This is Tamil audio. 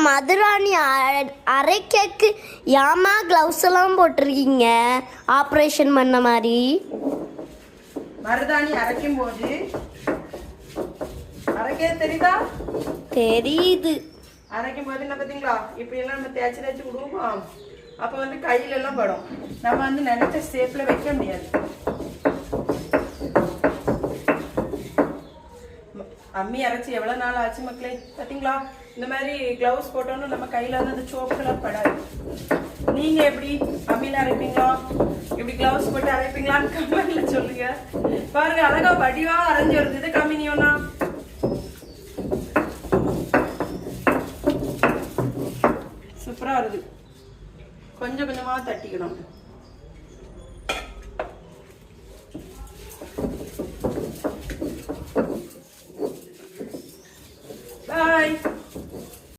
மதுராணி அரைக்கக்கு ஏமா க்ளவுஸ் எல்லாம் போட்டிருக்கீங்க ஆப்ரேஷன் பண்ண மாதிரி? மருதாணி அரைக்கும் போது அரைக்க தெரியுதா? தெரியுது. அரைக்கும் போது என்ன பார்த்தீங்களா, இப்படி எல்லாம் நம்ம தேய்ச்சி விடுவோம். அப்போ வந்து கையில எல்லாம் படும். நம்ம வந்து நினைச்ச ஷேப்ல வைக்க முடியாது. அம்மி அரைச்சி எவ்வளவு நாள் ஆச்சு மக்களே பார்த்தீங்களா? இந்த மாதிரி கிளவுஸ் போட்டோன்னு நம்ம கையில வந்து அந்த சோப்புலாம் படாது. நீங்க எப்படி அம்மியில அரைப்பீங்களா, இப்படி கிளவுஸ் போட்டு அரைப்பீங்களான்னு கமெண்ட்ல சொல்லுங்க. பாருங்க அழகா வடிவா அரைஞ்சு வருது. இது கம்மினியோனா சூப்பரா வருது. கொஞ்சம் கொஞ்சமா தட்டிக்கணும்.